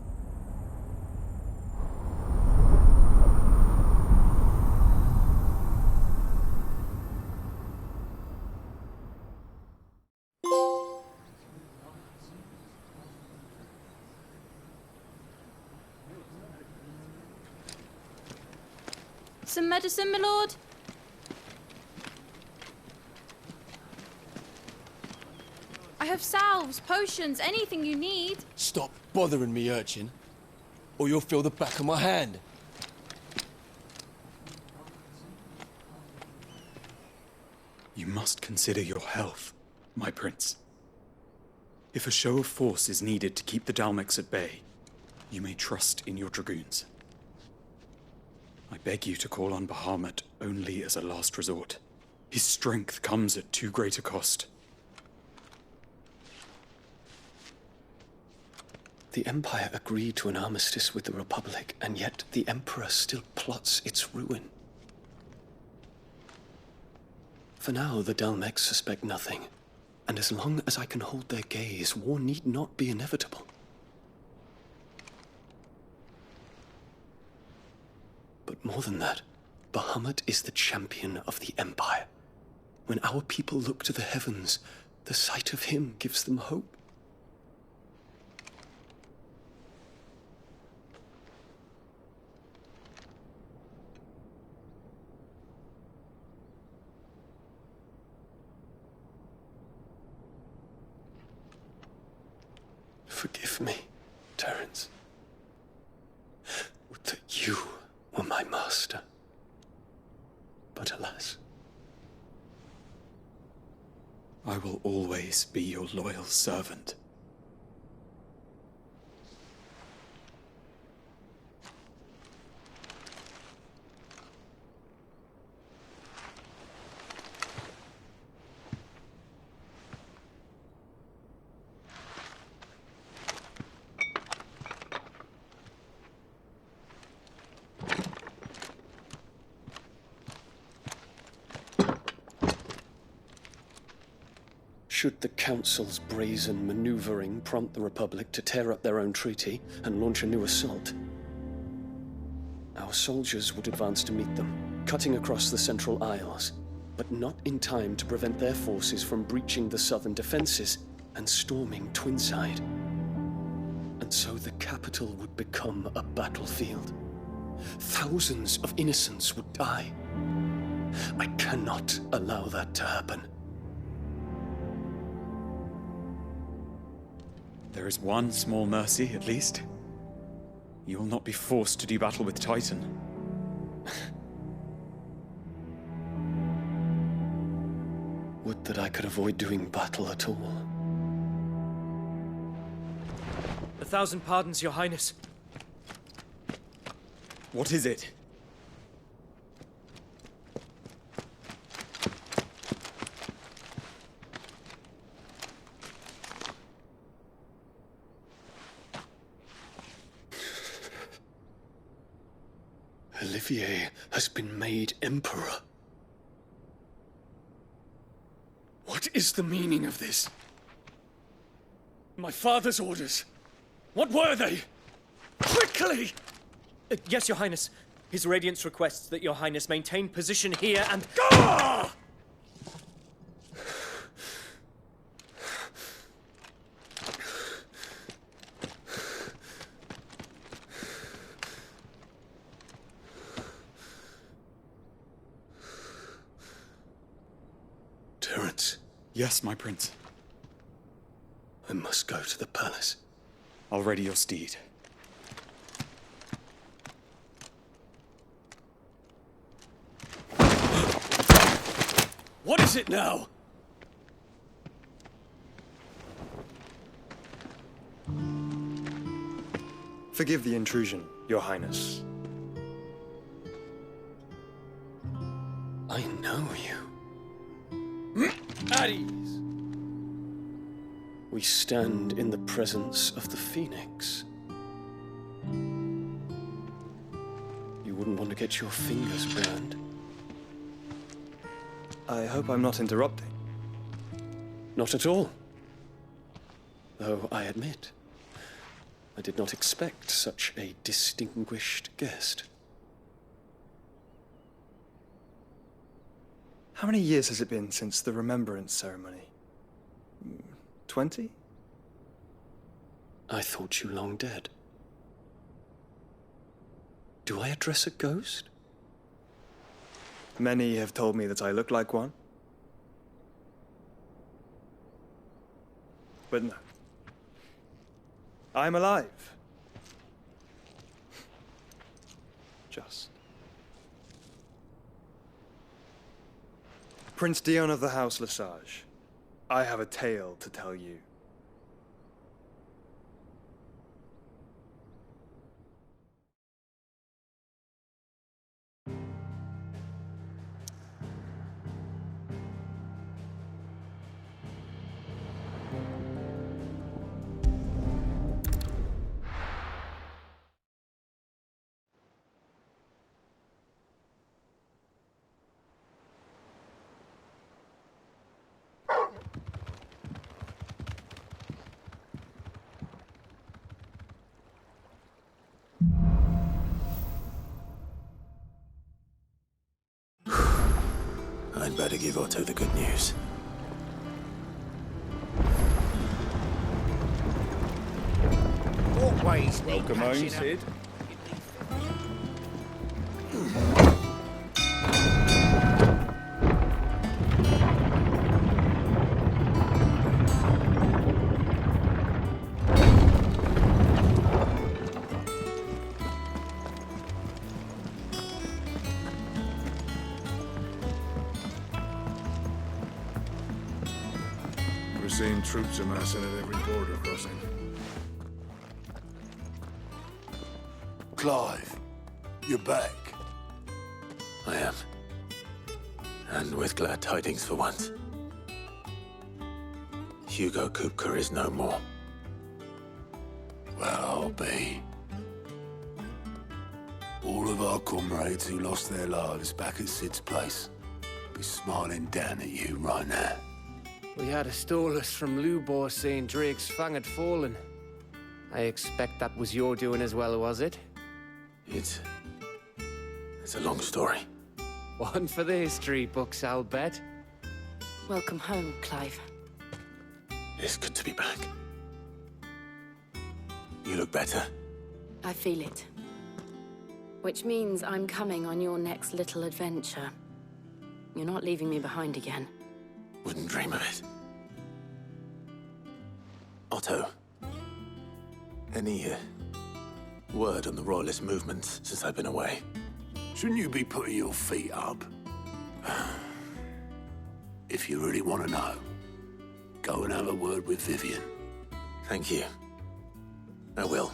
Some medicine, my lord? I have salves, potions, anything you need. Stop bothering me, urchin, or you'll feel the back of my hand. You must consider your health, my prince. If a show of force is needed to keep the Dalmex at bay, you may trust in your dragoons. I beg you to call on Bahamut only as a last resort. His strength comes at too great a cost. The Empire agreed to an armistice with the Republic, and yet the Emperor still plots its ruin. For now, the Dalmex suspect nothing, and as long as I can hold their gaze, war need not be inevitable. But more than that, Bahamut is the champion of the Empire. When our people look to the heavens, the sight of him gives them hope. Forgive me, Terence. Would that you were my master. But alas. I will always be your loyal servant. Should the Council's brazen maneuvering prompt the Republic to tear up their own treaty and launch a new assault, our soldiers would advance to meet them, cutting across the Central Isles, but not in time to prevent their forces from breaching the southern defenses and storming Twinside. And so the capital would become a battlefield. Thousands of innocents would die. I cannot allow that to happen. There is one small mercy, at least. You will not be forced to do battle with Titan. Would that I could avoid doing battle at all. 1,000 pardons, Your Highness. What is it? Olivier has been made Emperor. What is the meaning of this? My father's orders. What were they? Quickly! Yes, Your Highness. His Radiance requests that Your Highness maintain position here and... Ah! Terence. Yes, my prince. I must go to the palace. I'll ready your steed. What is it now? Forgive the intrusion, Your Highness. I know you. At ease. We stand in the presence of the Phoenix. You wouldn't want to get your fingers burned. I hope I'm not interrupting. Not at all. Though I admit, I did not expect such a distinguished guest. How many years has it been since the Remembrance ceremony? 20? I thought you long dead. Do I address a ghost? Many have told me that I look like one. But no. I'm alive. Just. Prince Dion of the House Lesage, I have a tale to tell you. better give Otto the good news. Walkways. Welcome home, Sid. We're seeing troops amassing at every border crossing. Clive, you're back. I am. And with glad tidings for once. Hugo Kupka is no more. Well, I'll be. All of our comrades who lost their lives back at Sid's place be smiling down at you right now. We had a stolus from Lubor saying Drake's Fang had fallen. I expect that was your doing as well, was it? It's a long story. One for the history books, I'll bet. Welcome home, Clive. It's good to be back. You look better. I feel it. Which means I'm coming on your next little adventure. You're not leaving me behind again. Wouldn't dream of it. Otto, any word on the Royalist movements since I've been away? Shouldn't you be putting your feet up? If you really want to know, go and have a word with Vivian. Thank you. I will.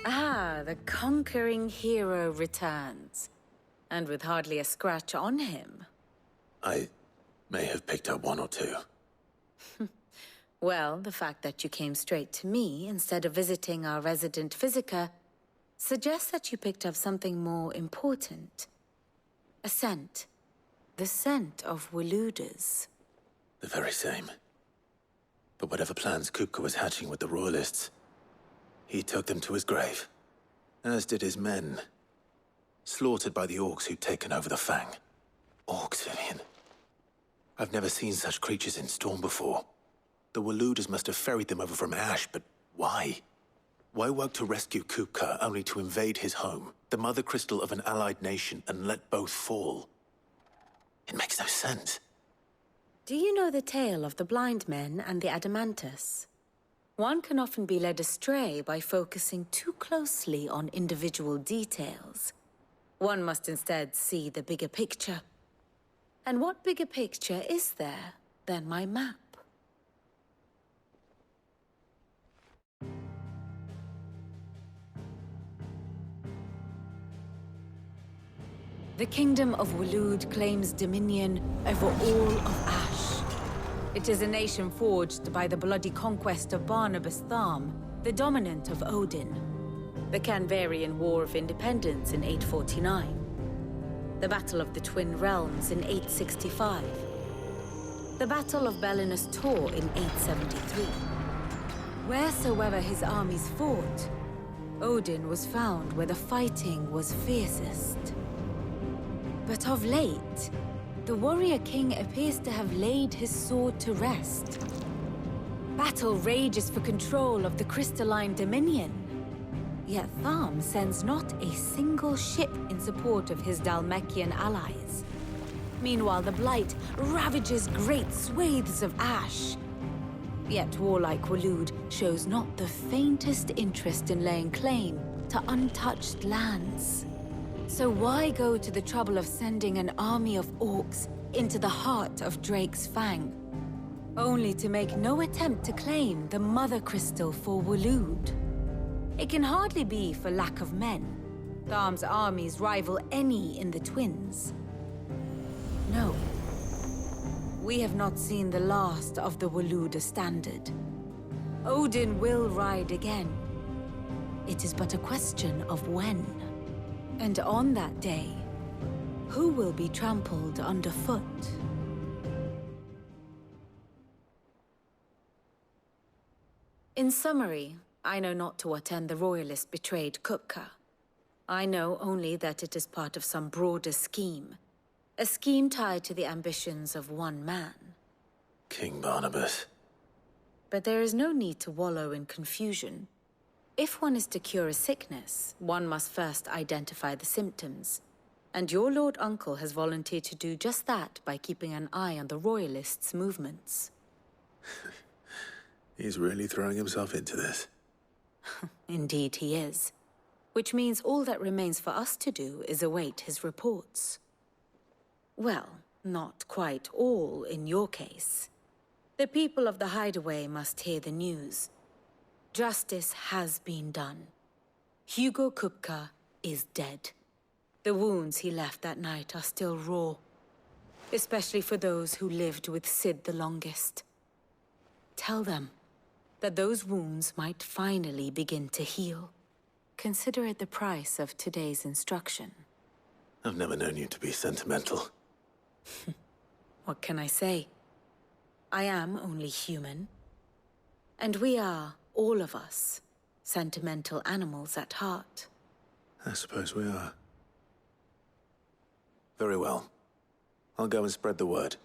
Ah, the conquering hero returns. And with hardly a scratch on him. I may have picked up one or two. Well, the fact that you came straight to me instead of visiting our resident physiker suggests that you picked up something more important. A scent. The scent of Waludas. The very same. But whatever plans Kupka was hatching with the Royalists, he took them to his grave. As did his men. Slaughtered by the orcs who'd taken over the Fang. Orcs, Vivian. I've never seen such creatures in Storm before. The Waludas must have ferried them over from Ash, but why? Why work to rescue Kupka only to invade his home, the mother crystal of an allied nation, and let both fall? It makes no sense. Do you know the tale of the blind men and the adamantus? One can often be led astray by focusing too closely on individual details. One must instead see the bigger picture. And what bigger picture is there than my map? The Kingdom of Waloed claims dominion over all of Ash. It is a nation forged by the bloody conquest of Barnabas Tharm, the dominant of Odin. The Canvarian War of Independence in 849. The Battle of the Twin Realms in 865. The Battle of Belinus Tor in 873. Wheresoever his armies fought, Odin was found where the fighting was fiercest. But of late, the warrior king appears to have laid his sword to rest. Battle rages for control of the crystalline dominion. Yet Tharm sends not a single ship in support of his Dhalmekian allies. Meanwhile, the Blight ravages great swathes of Ash. Yet warlike Waloed shows not the faintest interest in laying claim to untouched lands. So why go to the trouble of sending an army of orcs into the heart of Drake's Fang, only to make no attempt to claim the Mother Crystal for Waloed? It can hardly be for lack of men. Tharm's armies rival any in the Twins. No. We have not seen the last of the Waluda standard. Odin will ride again. It is but a question of when. And on that day, who will be trampled underfoot? In summary, I know not to what end the royalists betrayed Kupka. I know only that it is part of some broader scheme. A scheme tied to the ambitions of one man. King Barnabas. But there is no need to wallow in confusion. If one is to cure a sickness, one must first identify the symptoms. And your Lord Uncle has volunteered to do just that by keeping an eye on the royalists' movements. He's really throwing himself into this. Indeed he is. Which means all that remains for us to do is await his reports. Well, not quite all in your case. The people of the Hideaway must hear the news. Justice has been done. Hugo Kupka is dead. The wounds he left that night are still raw, especially for those who lived with Sid the longest. Tell them that those wounds might finally begin to heal. Consider it the price of today's instruction. I've never known you to be sentimental. What can I say? I am only human. And we are, all of us, sentimental animals at heart. I suppose we are. Very well. I'll go and spread the word.